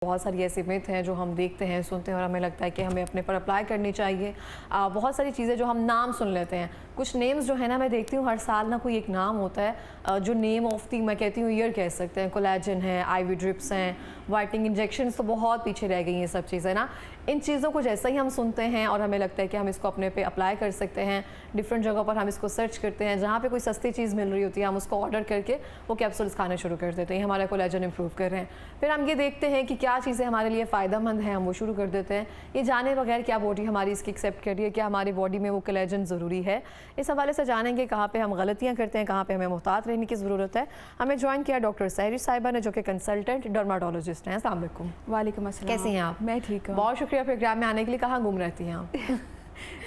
बहुत सारी ऐसी मिथ हैं जो हम देखते हैं, सुनते हैं और हमें लगता है कि हमें अपने पर अप्लाई करनी चाहिए। बहुत सारी चीज़ें जो हम नाम सुन लेते हैं, कुछ नेम्स जो है ना, मैं देखती हूँ हर साल ना कोई एक नाम होता है जो नेम ऑफ दी मैं कहती हूँ ईयर कह सकते हैं। कोलेजन है, आईवी ड्रिप्स हैं, वाइटनिंग इंजेक्शन, तो बहुत पीछे रह गई ये सब चीज़ें ना। इन चीज़ों को जैसा ही हम सुनते हैं और हमें लगता है कि हम इसको अपने पे अप्लाई कर सकते हैं, डिफरेंट जगहों पर हम इसको सर्च करते हैं, जहाँ पे कोई सस्ती चीज़ मिल रही होती है हम उसको ऑर्डर करके वो कैप्सूल्स खाने शुरू कर देते हैं, हमारा कोलेजन इंप्रूव कर रहे हैं। फिर हम ये देखते हैं कि क्या चीज़ें हमारे लिए फ़ायदेमंद हैं, हम वो शुरू कर देते हैं, ये जाने बगैर क्या बॉडी हमारी इसकी एक्सेप्ट कर रही है, क्या हमारी बॉडी में वो कोलेजन ज़रूरी है। इस हवाले से जानेंगे कहाँ पे हम गलतियाँ करते हैं, कहाँ पे हमें मुहतात रहने की ज़रूरत है। हमें ज्वाइन किया डॉक्टर सहरी साहिबा ने, जो कि कंसल्टेंट डर्माटोलॉजिस्ट हैं। अस्सलाम वालेकुम। वालेकुम अस्सलाम। कैसी हैं आप? मैं ठीक हूँ। बहुत शुक्रिया प्रोग्राम में आने के लिए। कहाँ गुम रहती हैं आप?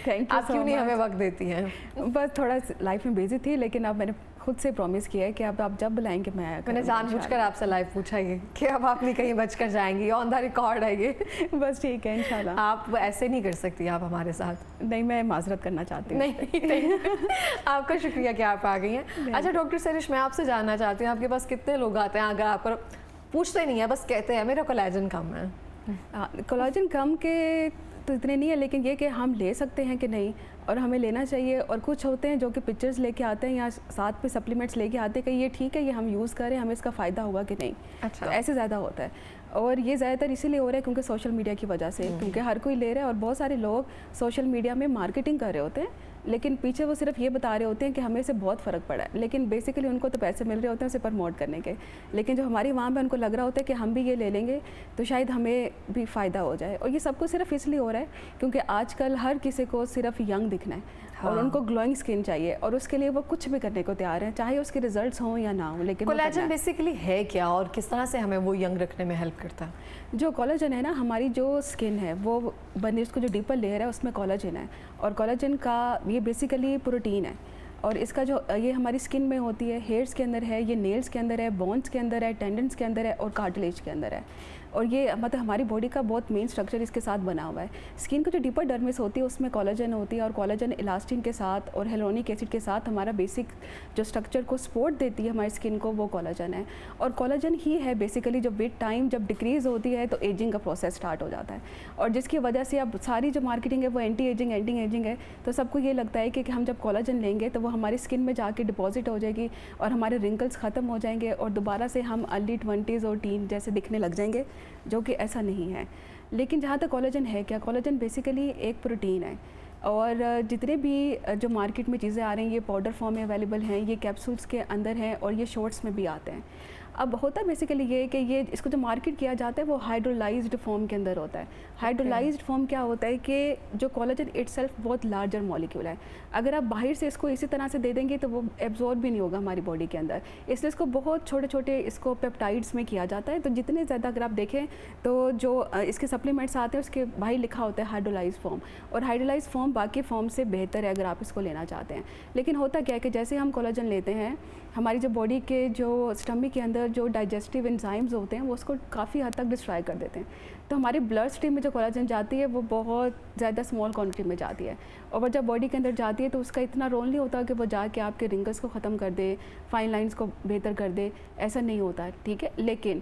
Thank you. आप क्यों नहीं हमें वक्त देती हैं? बस थोड़ा लाइफ में बिजी थी, लेकिन अब मैंने खुद से प्रॉमिस किया है कि अब आप जब बुलाएंगे मैं आया मैंने जानबूझकर आपसे लाइव पूछा ये कि अब आप नहीं कहीं बचकर जाएंगी, ऑन द रिकॉर्ड है ये। बस ठीक है, इंशाल्लाह। आप ऐसे नहीं कर सकती आप हमारे साथ। नहीं, मैं माजरत करना चाहती हूँ। नहीं आपका शुक्रिया कि आप आ गई हैं। अच्छा डॉक्टर सरिश, मैं आपसे जानना चाहती हूँ, आपके पास कितने लोग आते हैं? अगर आपको पूछते नहीं है, बस कहते हैं मेरा कोलेजन कम है। कोलेजन कम के तो इतने नहीं है, लेकिन ये कि हम ले सकते हैं कि नहीं और हमें लेना चाहिए। और कुछ होते हैं जो कि पिक्चर्स लेके आते हैं या साथ पे सप्लीमेंट्स लेके आते हैं कि ये ठीक है, ये हम यूज़ करें, हमें इसका फ़ायदा होगा कि नहीं। अच्छा। तो ऐसे ज़्यादा होता है, और ये ज़्यादातर इसीलिए हो रहा है क्योंकि सोशल मीडिया की वजह से, क्योंकि हर कोई ले रहा है और बहुत सारे लोग सोशल मीडिया में मार्केटिंग कर रहे होते हैं, लेकिन पीछे वो सिर्फ ये बता रहे होते हैं कि हमें इससे बहुत फ़र्क पड़ा है, लेकिन बेसिकली उनको तो पैसे मिल रहे होते हैं उसे प्रमोट करने के। लेकिन जो हमारी वहाँ पे उनको लग रहा होता है कि हम भी ये ले लेंगे तो शायद हमें भी फ़ायदा हो जाए। और ये सब कुछ सिर्फ इसलिए हो रहा है क्योंकि आजकल हर किसी को सिर्फ यंग दिखना है। हाँ। और उनको ग्लोइंग स्किन चाहिए और उसके लिए वो कुछ भी करने को तैयार हैं, चाहे उसके रिजल्ट्स हों या ना हो। लेकिन कोलेजन बेसिकली है क्या और किस तरह से हमें वो यंग रखने में हेल्प करता है? जो कोलेजन है ना, हमारी जो स्किन है वो बने, उसको जो डीपर लेयर है उसमें कोलेजन है, और कोलेजन का ये बेसिकली प्रोटीन है। और इसका जो ये हमारी स्किन में होती है, हेयर्स के अंदर है, ये नेल्स के अंदर है, बोन्स के अंदर है, टेंडन्स के अंदर है और कार्टिलेज के अंदर है। और ये मतलब हमारी बॉडी का बहुत मेन स्ट्रक्चर इसके साथ बना हुआ है। स्किन का जो डीपर डर्मिस होती है उसमें कोलेजन होती है, और कोलेजन इलास्टिन के साथ और हेलोनिक एसिड के साथ हमारा बेसिक जो स्ट्रक्चर को सपोर्ट देती है हमारी स्किन को, वो कोलेजन है। और कोलेजन ही है बेसिकली जो विद टाइम जब डिक्रीज़ होती है तो एजिंग का प्रोसेस स्टार्ट हो जाता है, और जिसकी वजह से अब सारी जो मार्केटिंग है वो एंटी एजिंग है। तो सबको ये लगता है कि हम जब कोलेजन लेंगे तो वो हमारी स्किन में जाके डिपॉजिट हो जाएगी और हमारे रिंकल्स ख़त्म हो जाएंगे और दोबारा से हम अर्ली 20s और टीन जैसे दिखने लग जाएंगे, जो कि ऐसा नहीं है। लेकिन जहाँ तक कोलेजन है क्या, कोलेजन बेसिकली एक प्रोटीन है, और जितने भी जो मार्केट में चीज़ें आ रही हैं ये पाउडर फॉर्म में अवेलेबल हैं, ये कैप्सूल्स के अंदर हैं और ये शॉर्ट्स में भी आते हैं। अब होता बेसिकली ये कि ये इसको जो मार्केट किया जाता है वो हाइड्रोलाइज्ड फॉर्म के अंदर होता है। हाइड्रोलाइज्ड फॉर्म क्या होता है कि जो कोलेजन इटसेल्फ बहुत लार्जर मॉलिक्यूल है, अगर आप बाहर से इसको इसी तरह से दे देंगे तो वो एब्जॉर्ब भी नहीं होगा हमारी बॉडी के अंदर, इसलिए इसको बहुत छोटे छोटे इसको पेप्टाइड्स में किया जाता है। तो जितने ज़्यादा अगर आप देखें तो जो इसके सप्लीमेंट्स आते हैं उसके बाहर लिखा होता है हाइड्रोलाइज्ड फॉर्म, और हाइड्रोलाइज्ड फॉर्म बाकी फॉर्म से बेहतर है अगर आप इसको लेना चाहते हैं। लेकिन होता क्या है कि जैसे हम कोलेजन लेते हैं, हमारी जो बॉडी के जो स्टमक के अंदर जो डाइजेस्टिव एंजाइम्स होते हैं वो उसको काफ़ी हद तक डिस्ट्रॉय कर देते हैं। तो हमारी ब्लड स्ट्रीम में जो कोलेजन जाती है वो बहुत ज़्यादा स्मॉल क्वांटिटी में जाती है, और वो जब बॉडी के अंदर जाती है तो उसका इतना रोल नहीं होता कि वो जाके आपके रिंकल्स को ख़त्म कर दे, फाइन लाइंस को बेहतर कर दे, ऐसा नहीं होता है, ठीक है। लेकिन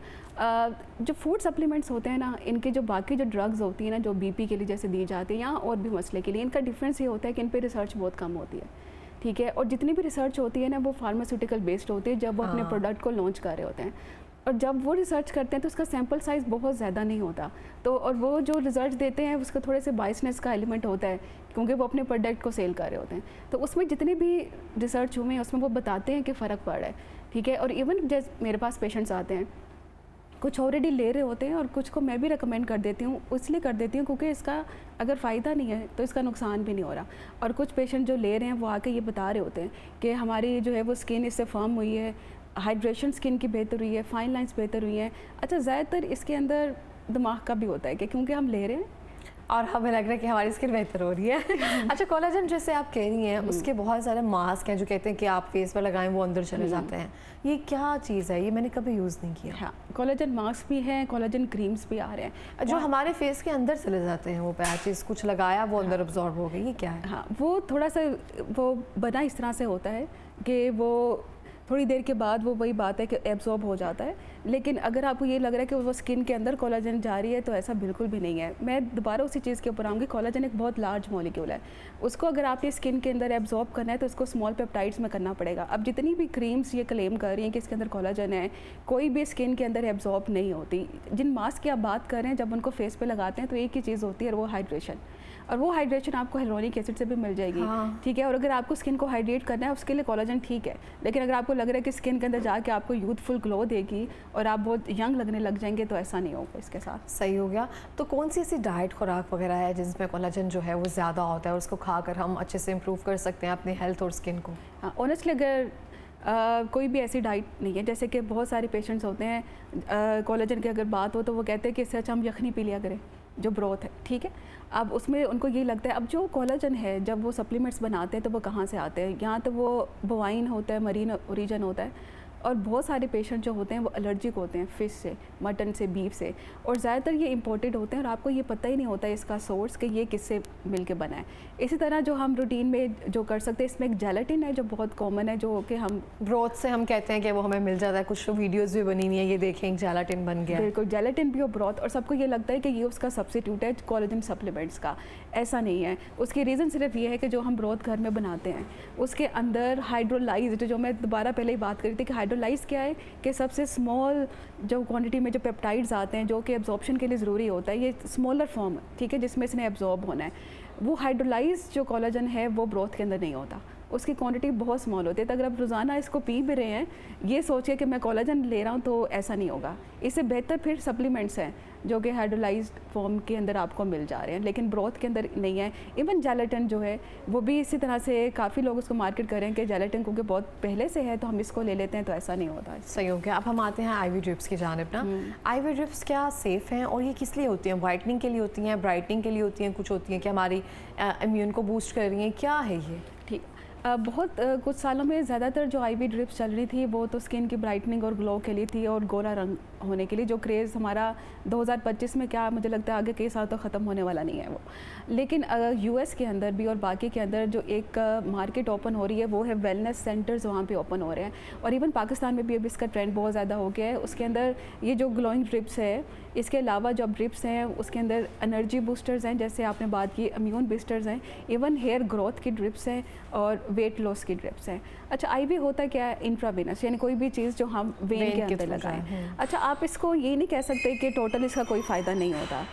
जो फूड सप्लीमेंट्स होते हैं ना, इनके जो बाकी जो ड्रग्स होती हैं ना, जो बीपी के लिए जैसे दी जाती है या और भी मसले के लिए, इनका डिफरेंस ये होता है कि इन पर रिसर्च बहुत कम होती है, ठीक है। और जितनी भी रिसर्च होती है ना वो फार्मास्यूटिकल बेस्ड होती है जब वो अपने प्रोडक्ट को लॉन्च कर रहे होते हैं, और जब वो रिसर्च करते हैं तो उसका सैम्पल साइज़ बहुत ज़्यादा नहीं होता। तो और वो जो रिजल्ट देते हैं उसका थोड़े से बायसनेस का एलिमेंट होता है क्योंकि वो अपने प्रोडक्ट को सेल कर रहे होते हैं। तो उसमें जितने भी रिसर्च हुए हैं उसमें वो बताते हैं कि फ़र्क पड़ रहा है, ठीक है। और इवन जैसे मेरे पास पेशेंट्स आते हैं, कुछ ऑलरेडी ले रहे होते हैं और कुछ को मैं भी रिकमेंड कर देती हूँ, इसलिए कर देती हूँ क्योंकि इसका अगर फ़ायदा नहीं है तो इसका नुकसान भी नहीं हो रहा। और कुछ पेशेंट जो ले रहे हैं वो आके ये बता रहे होते हैं कि हमारी जो है वो स्किन इससे फर्म हुई है, हाइड्रेशन स्किन की बेहतर हुई है, फाइन लाइंस बेहतर हुई हैं। अच्छा, ज़्यादातर इसके अंदर दिमाग का भी होता है कि क्योंकि हम ले रहे हैं और हमें लग रहा है कि हमारी स्किन बेहतर हो रही है। अच्छा, कोलेजन जैसे आप कह रही हैं उसके बहुत सारे मास्क हैं जो कहते हैं कि आप फेस पर लगाएं वो अंदर चले जाते हैं, ये क्या चीज़ है? ये मैंने कभी यूज़ नहीं किया। हाँ, कोलेजन मास्क भी हैं, कोलेजन क्रीम्स भी आ रहे हैं जो हमारे फेस के अंदर चले जाते हैं, वो पैचेस कुछ लगाया वो अंदर अब्जॉर्ब हो गई, ये क्या है? हाँ, वो थोड़ा सा वो बना इस तरह से होता है कि वो थोड़ी देर के बाद वो वही बात है कि एब्जॉर्ब हो जाता है। लेकिन अगर आपको ये लग रहा है कि वो स्किन के अंदर कोलाजन जा रही है तो ऐसा बिल्कुल भी नहीं है। मैं दोबारा उसी चीज़ के ऊपर आऊँगी, कोलाजन एक बहुत लार्ज मॉलिक्यूल है, उसको अगर आपने स्किन के अंदर एब्जॉर्ब करना है तो उसको स्मॉल पेप्टाइड्स में करना पड़ेगा। अब जितनी भी क्रीम्स ये क्लेम कर रही हैं कि इसके अंदर कोलाजन है, कोई भी स्किन के अंदर एब्जॉर्ब नहीं होती। जिन मास्क की आप बात कर रहे हैं जब उनको फेस पे लगाते हैं तो एक ही चीज़ होती है, वो हाइड्रेशन, और वो हाइड्रेशन आपको हाइलोनिक एसिड से भी मिल जाएगी। ठीक है, और अगर आपको स्किन को हाइड्रेट करना है उसके लिए कोलाजन ठीक है, लेकिन अगर आपको लग रहा है कि स्किन के अंदर जाके आपको यूथफुल ग्लो देगी और आप बहुत यंग लगने लग जाएंगे तो ऐसा नहीं होगा इसके साथ। सही हो गया। तो कौन सी ऐसी डाइट खुराक वगैरह है जिसमें कोलाजन जो है वो ज़्यादा होता है और उसको खाकर हम अच्छे से इम्प्रूव कर सकते हैं अपनी हेल्थ और स्किन को? ऑनेस्टली अगर कोई भी ऐसी डाइट नहीं है, जैसे कि बहुत सारे पेशेंट्स होते हैं कोलाजन की अगर बात हो तो वो कहते हैं कि इससे अच्छा हम यखनी पी लिया करें जो ब्रोथ है, ठीक है। अब उसमें उनको ये लगता है, अब जो कोलाजन है जब वो सप्लीमेंट्स बनाते हैं तो वो कहाँ से आते हैं, यहाँ तो वो बोवाइन होता है, मरीन ओरिजिन होता है, और बहुत सारे पेशेंट जो होते हैं वो एलर्जिक होते हैं फ़िश से, मटन से, बीफ से, और ज़्यादातर ये इंपोर्टेड होते हैं और आपको ये पता ही नहीं होता है इसका सोर्स कि ये किससे मिल के बना है। इसी तरह जो हम रूटीन में जो कर सकते हैं, इसमें एक जेलेटिन है जो बहुत कॉमन है, जो कि हम ब्रोथ से हम कहते हैं कि वो हमें मिल जाता है। कुछ वीडियोज़ भी बनी हुई है, ये देखें जेलेटिन बन गया। बिल्कुल, जेलेटिन भी और ब्रोथ, और सबको ये लगता है कि ये उसका सब्सिट्यूट है कोलाजन सप्लीमेंट्स का। ऐसा नहीं है। उसकी रीज़न सिर्फ ये है कि जो हम ब्रोथ घर में बनाते हैं उसके अंदर हाइड्रोलाइज्ड, जो मैं दोबारा पहले ही बात करी थी कि हाइड्रोलाइज क्या है कि सबसे स्मॉल जो क्वांटिटी में जो पेप्टाइड्स आते हैं जो कि एब्जॉर्प्शन के लिए ज़रूरी होता है, ये स्मॉलर फॉर्म, ठीक है, जिसमें इसने एब्जॉर्ब होना है, वो हाइड्रोलाइज जो कोलाजन है वो ब्रोथ के अंदर नहीं होता, उसकी क्वांटिटी बहुत स्मॉल होती है। तो अगर आप रोज़ाना इसको पी भी रहे हैं, ये सोचिए कि मैं कोलाजन ले रहा हूँ, तो ऐसा नहीं होगा। इससे बेहतर फिर सप्लीमेंट्स हैं जो कि हाइड्रोलाइज्ड फॉर्म के अंदर आपको मिल जा रहे हैं, लेकिन ब्रोथ के अंदर नहीं है। इवन जेलेटिन जो है वो भी इसी तरह से काफ़ी लोग उसको मार्केट कर रहे हैं कि जेलेटिन क्योंकि बहुत पहले से है तो हम इसको ले लेते हैं, तो ऐसा नहीं होता। सही हो गया। अब हम आते हैं आईवी ड्रिप्स की जानिब ना। आईवी ड्रिप्स क्या सेफ़ हैं और ये किस लिए होती हैं? वाइटनिंग के लिए होती हैं, ब्राइटनिंग के लिए होती हैं, कुछ होती हैं कि हमारी इम्यून को बूस्ट कर रही हैं, क्या है ये? ठीक, बहुत कुछ सालों में ज़्यादातर जो आईवी ड्रिप्स चल रही थी वो तो स्किन की ब्राइटनिंग और ग्लो के लिए थी और गोरा रंग होने के लिए, जो क्रेज़ हमारा 2025 में क्या मुझे लगता है आगे कई साल तो ख़त्म होने वाला नहीं है वो। लेकिन यूएस के अंदर भी और बाकी के अंदर जो एक मार्केट ओपन हो रही है वो है वेलनेस सेंटर्स, वहाँ पे ओपन हो रहे हैं, और इवन पाकिस्तान में भी अब इसका ट्रेंड बहुत ज़्यादा हो गया है। उसके अंदर ये जो ग्लोइंग ड्रिप्स है, इसके अलावा जो ड्रिप्स हैं उसके अंदर एनर्जी बूस्टर्स हैं, जैसे आपने बात की इम्यून बूस्टर्स हैं, इवन हेयर ग्रोथ की ड्रिप्स हैं और वेट लॉस की ड्रिप्स हैं। अच्छा, आईवी होता क्या है? इंट्रावेनस, यानी कोई भी चीज़ जो हम वेन के अंदर लगाएं। अच्छा, आप इसको ये नहीं कह सकते कि टोटल इसका कोई फ़ायदा नहीं होता।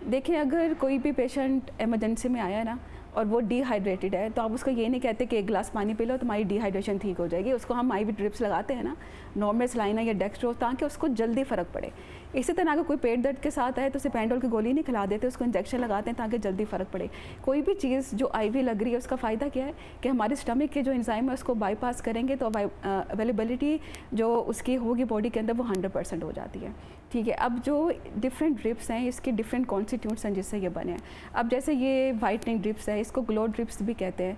देखिए, अगर कोई भी पेशेंट इमरजेंसी में आया है ना और वो डिहाइड्रेटेड है, तो आप उसको ये नहीं कहते कि एक गिलास पानी पी लो तुम्हारी डिहाइड्रेशन ठीक हो जाएगी। उसको हम आईवी ड्रिप्स लगाते हैं ना, नॉर्मल सलाइन या डेक्सट्रोज, ताकि उसको जल्दी फ़र्क पड़े। इसी तरह अगर कोई पेट दर्द के साथ आए तो उसे पेंडोल की गोली नहीं खिला देते, उसको इंजेक्शन लगाते हैं ताकि जल्दी फ़र्क पड़े। कोई भी चीज़ जो आईवी लग रही है उसका फ़ायदा क्या है कि हमारे स्टमक के जो एंजाइम है उसको बाईपास करेंगे तो अवेलेबिलिटी जो उसकी होगी बॉडी के अंदर वो 100% हो जाती है। ठीक है, अब जो डिफरेंट ड्रिप्स हैं इसके डिफरेंट कॉन्स्टिट्यूट्स हैं जिससे ये बने हैं। अब जैसे ये वाइटनिंग ड्रिप्स है, इसको ग्लो ड्रिप्स भी कहते हैं,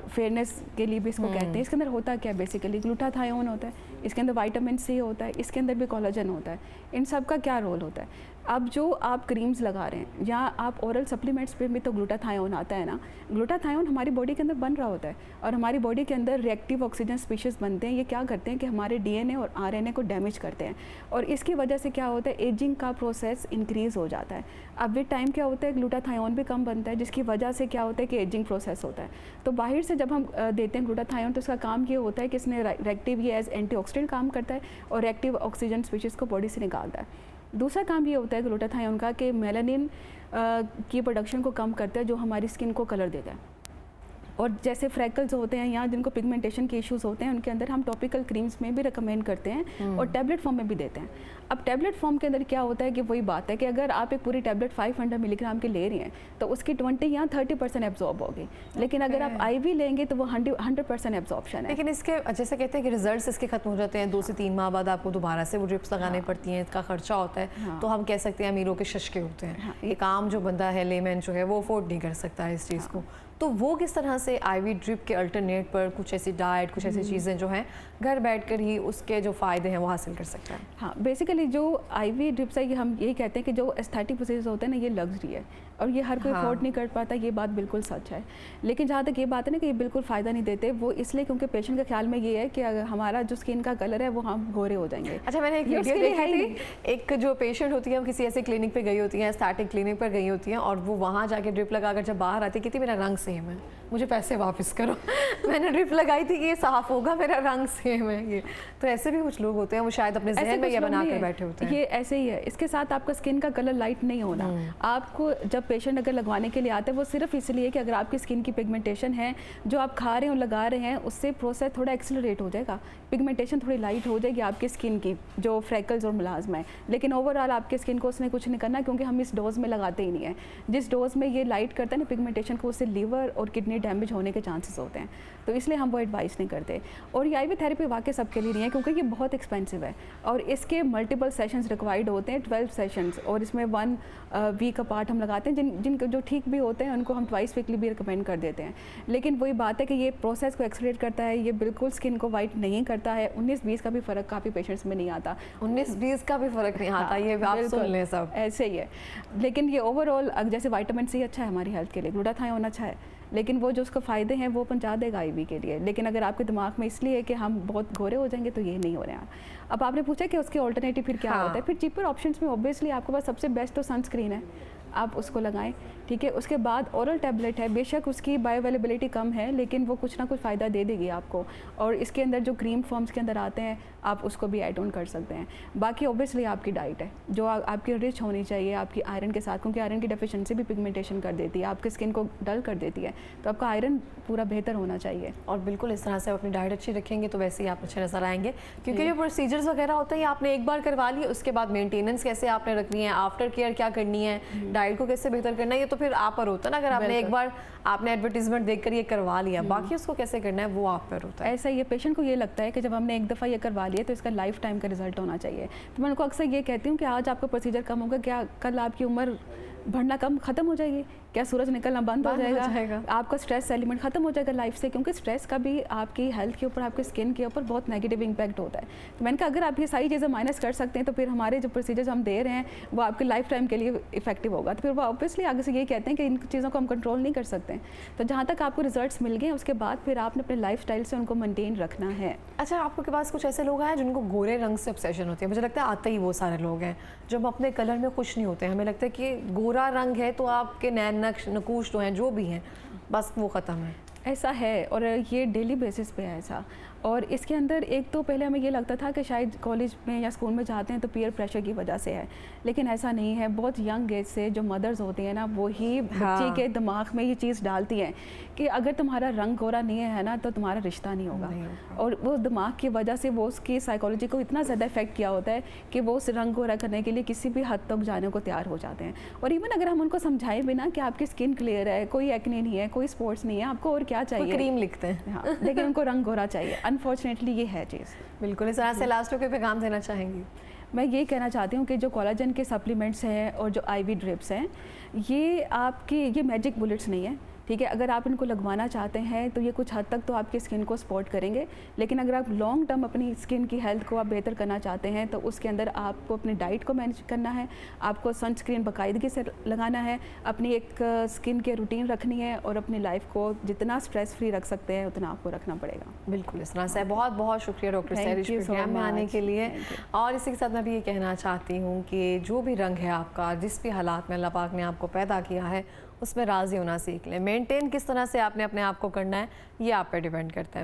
फेयरनेस के लिए भी इसको कहते हैं। इसके अंदर होता क्या है? बेसिकली ग्लूटाथायोन होता है, इसके अंदर विटामिन सी होता है, इसके अंदर भी कोलाजन होता है। इन सब का क्या रोल होता है? अब जो आप क्रीम्स लगा रहे हैं या आप ओरल सप्लीमेंट्स पे भी तो ग्लूटाथायोन आता है ना। ग्लूटाथायोन हमारी बॉडी के अंदर बन रहा होता है और हमारी बॉडी के अंदर रिएक्टिव ऑक्सीजन स्पीशीज़ बनते हैं। ये क्या करते हैं कि हमारे डीएनए और आरएनए को डैमेज करते हैं और इसकी वजह से क्या होता है, एजिंग का प्रोसेस इंक्रीज़ हो जाता है। अब विद टाइम क्या होता है, ग्लूटाथायोन भी कम बनता है, जिसकी वजह से क्या होता है कि एजिंग प्रोसेस होता है। तो बाहर से जब हम देते हैं ग्लूटाथायोन तो उसका काम ये होता है कि इसने रिएक्टिव, ये एज एंटीऑक्सीडेंट काम करता है और रिएक्टिव ऑक्सीजन स्पीशीज़ को बॉडी से निकालता है। दूसरा काम ये होता है ग्लूटाथायोन का कि मेलानिन की प्रोडक्शन को कम करता है, जो हमारी स्किन को कलर देता है। और जैसे फ्रैकल्स होते हैं या जिनको पिगमेंटेशन के इश्यूज़ होते हैं, उनके अंदर हम टॉपिकल क्रीम्स में भी रिकमेंड करते हैं और टैबलेट फॉर्म में भी देते हैं। अब टैबलेट फॉर्म के अंदर क्या होता है कि वही बात है कि अगर आप एक पूरी टैबलेट 500 मिलीग्राम की ले रही हैं तो उसकी 20 या 30% एब्जॉर्ब होगी, लेकिन अगर आप आईवी लेंगे तो वो 100% एब्जॉर्प्शन है। लेकिन इसके जैसे कहते हैं कि रिजल्ट्स इसके खत्म हो जाते हैं, 2 से 3 माह बाद आपको दोबारा से वो ड्रिप्स लगाने पड़ती हैं, इसका खर्चा होता है। तो हम कह सकते हैं अमीरों के शशके होते हैं। एक आम जो बंदा है, लेमैन जो है, वो अफोर्ड नहीं कर सकता है इस चीज़ को। तो वो किस तरह से आईवी ड्रिप के अल्टरनेट पर कुछ ऐसी डाइट, कुछ ऐसी चीज़ें जो हैं घर बैठकर ही उसके जो फ़ायदे हैं वो हासिल कर सकता है? हाँ, बेसिकली जो आईवी ड्रिप्स है, ये हम यही कहते हैं कि जो एस्थेटिक प्रोसीजर होते हैं ना, ये लग्जरी है और ये हर कोई हाँ। अफोर्ड नहीं कर पाता, ये बात बिल्कुल सच है। लेकिन जहाँ तक ये बात है ना कि ये बिल्कुल फ़ायदा नहीं देते, वो इसलिए क्योंकि पेशेंट के ख्याल में ये है कि अगर हमारा जो स्किन का कलर है वो हम गोरे हो जाएंगे। अच्छा, मैंने एक ये वीडियो उसके लिए है देखी ही थी, एक जो पेशेंट होती है वो किसी ऐसे क्लिनिक पे गई होती है, एस्थेटिक क्लिनिक पर गई होती हैं और वो वहाँ जाके ड्रिप लगाकर जब बाहर आती है, कहती मेरा रंग सेम है, मुझे पैसे वापस करो। मैंने ड्रिप लगाई थी कि ये साफ होगा, मेरा रंग सेम है। ये तो ऐसे भी कुछ लोग होते हैं, वो शायद अपने जहन में ये बना कर बैठे होते हैं। ये ऐसे ही है। इसके साथ आपका स्किन का कलर लाइट नहीं होना। आपको जब पेशेंट अगर लगवाने के लिए आते हैं वो सिर्फ इसलिए कि अगर आपकी स्किन की पिगमेंटेशन है, जो आप खा रहे हैं और लगा रहे हैं, उससे प्रोसेस थोड़ा एक्सेलरेट हो जाएगा, पिगमेंटेशन थोड़ी लाइट हो जाएगी आपकी स्किन की, जो फ्रेकल्स और मुलाजमा है। लेकिन ओवरऑल आपके स्किन को उसने कुछ नहीं करना, क्योंकि हम इस डोज में लगाते ही नहीं है। जिस डोज में ये लाइट करता है ना पिगमेंटेशन को, उससे लीवर और किडनी डैमेज होने के चांसेस होते हैं, तो इसलिए हम वो एडवाइस नहीं करते। और ये आईवी थेरेपी वाकई सबके लिए नहीं है, क्योंकि ये बहुत एक्सपेंसिव है और इसके मल्टीपल सेशंस रिक्वायर्ड होते हैं, 12 सेशंस, और इसमें 1 वीक अपार्ट हम लगाते हैं। जिनको जो ठीक भी होते हैं उनको हम ट्वाइस वीकली भी रिकमेंड कर देते हैं। लेकिन वही बात है कि ये प्रोसेस को एक्सलेट करता है, ये बिल्कुल स्किन को वाइट नहीं करता है। 19-20 का भी फ़र्क काफ़ी पेशेंट्स में नहीं आता। 19-20 का भी फ़र्क नहीं आता। हाँ, ये आप सुन लें सब, ऐसे ही है। लेकिन ये ओवरऑल जैसे विटामिन सी अच्छा है हमारी हेल्थ के लिए, ग्लूटाथायोन अच्छा है, लेकिन वो जो उसके फ़ायदे हैं वो पहुंचा देगा आईवी के लिए। लेकिन अगर आपके दिमाग में इसलिए है कि हम बहुत गोरे हो जाएंगे, तो ये नहीं हो रहे हैं। अब आपने पूछा कि उसके ऑल्टरनेटिव फिर क्या हाँ। होता है। फिर चीपर ऑप्शंस में ऑब्वियसली आपके पास सबसे बेस्ट तो सनस्क्रीन है, आप उसको लगाएं, ठीक है। उसके बाद ओरल टैबलेट है, बेशक उसकी बायोअवेलेबिलिटी कम है, लेकिन वो कुछ ना कुछ फ़ायदा दे देगी आपको। और इसके अंदर जो क्रीम फॉर्म्स के अंदर आते हैं, आप उसको भी ऐड ऑन कर सकते हैं। बाकी ऑब्वियसली आपकी डाइट है जो आपकी रिच होनी चाहिए आपकी आयरन के साथ, क्योंकि आयरन की डेफिशिएंसी भी पिगमेंटेशन कर देती है, आपकी स्किन को डल कर देती है, तो आपका आयरन पूरा बेहतर होना चाहिए। और बिल्कुल इस तरह से आप अपनी डाइट अच्छी रखेंगे तो वैसे ही आप अच्छे नजर आएंगे, क्योंकि जो प्रोसीजर्स वगैरह होते हैं ये आपने एक बार करवा लिए, उसके बाद मेंटेनेंस कैसे आपने रखनी है, आफ्टर केयर क्या करनी है, डाइट को कैसे बेहतर करना है, ये तो फिर आप पर होता है ना। अगर आपने एक बार आपने एडवर्टीजमेंट देखकर ये करवा लिया, बाकी उसको कैसे करना है वो आप पर होता है। ऐसा ये पेशेंट को ये लगता है कि जब हमने एक दफ़ा ये करवा लिया तो इसका लाइफ टाइम का रिजल्ट होना चाहिए। तो मैं उनको अक्सर ये कहती हूँ कि आज आपका प्रोसीजर कम होगा, क्या कल आपकी उम्र बढ़ना कम खत्म हो जाएगी, क्या सूरज निकलना बंद हो जाएगा, आपका स्ट्रेस एलिमेंट खत्म हो जाएगा लाइफ से, क्योंकि स्ट्रेस का भी आपकी हेल्थ के ऊपर, आपके स्किन के ऊपर बहुत नेगेटिव इम्पैक्ट होता है। तो मैंने कहा अगर आप ये सारी चीज़ें माइनस कर सकते हैं तो फिर हमारे जो प्रोसीजर्स हम दे रहे हैं वो आपके लाइफ टाइम के लिए इफेक्टिव होगा। तो फिर वो ऑब्वियसली आगे से ये कहते हैं कि इन चीज़ों को हम कंट्रोल नहीं कर सकते। तो जहाँ तक आपको रिजल्ट्स मिल गए उसके बाद फिर आपने अपने लाइफ स्टाइल से उनको मेनटेन रखना है। अच्छा, आपके पास कुछ ऐसे लोग हैं जिनको गोरे रंग से ऑब्सेशन होती है, मुझे लगता है आते ही वो सारे लोग हैं जो हम अपने कलर में खुश नहीं होते, हमें लगता है कि गोरा रंग है तो आपके नैन नक्श नकूश जो हैं जो भी हैं बस वो ख़त्म है। ऐसा है और ये डेली बेसिस पे है ऐसा। और इसके अंदर एक तो पहले हमें ये लगता था कि शायद कॉलेज में या स्कूल में जाते हैं तो पीयर प्रेशर की वजह से है, लेकिन ऐसा नहीं है। बहुत यंग एज से जो मदर्स होती हैं ना, वो ही बच्चे के दिमाग में ये चीज़ डालती हैं कि अगर तुम्हारा रंग गोरा नहीं है ना तो तुम्हारा रिश्ता नहीं होगा। और वो दिमाग की वजह से वो उसकी साइकोलॉजी को इतना ज़्यादा इफेक्ट किया होता है कि वो उस रंग गोरा करने के लिए किसी भी हद तक जाने को तैयार हो जाते हैं। और इवन अगर हम उनको समझाएं भी ना कि आपकी स्किन क्लियर है, कोई एक्ने नहीं है, कोई स्पॉट्स नहीं है, आपको और क्या चाहिए, क्रीम लिखते हैं, हाँ, लेकिन उनको रंग गोरा चाहिए। अनफॉर्चुनेटली ये है चीज़। बिल्कुल। इस तरह से लास्ट को पैगाम देना चाहेंगी? मैं ये कहना चाहती हूँ कि जो कोलाजन के सप्लीमेंट्स हैं और जो आईवी ड्रिप्स हैं, ये मैजिक बुलेट्स नहीं है, ठीक है। अगर आप इनको लगवाना चाहते हैं तो ये कुछ हद तक तो आपकी स्किन को सपोर्ट करेंगे, लेकिन अगर आप लॉन्ग टर्म अपनी स्किन की हेल्थ को आप बेहतर करना चाहते हैं तो उसके अंदर आपको अपनी डाइट को मैनेज करना है, आपको सनस्क्रीन बाकायदगी से लगाना है, अपनी एक स्किन के रूटीन रखनी है और अपनी लाइफ को जितना स्ट्रेस फ्री रख सकते हैं उतना आपको रखना पड़ेगा। बिल्कुल इस तरह से। बहुत बहुत शुक्रिया डॉक्टर सैरिश प्रोग्राम में आने के लिए। और इसी के साथ मैं भी ये कहना चाहती हूँ कि जो भी रंग है आपका, जिस भी हालात में अल्लाह पाक ने आपको पैदा किया है उसमें राज़ी होना सीख लें। मेंटेन किस तरह से आपने अपने आप को करना है ये आप पे डिपेंड करता है।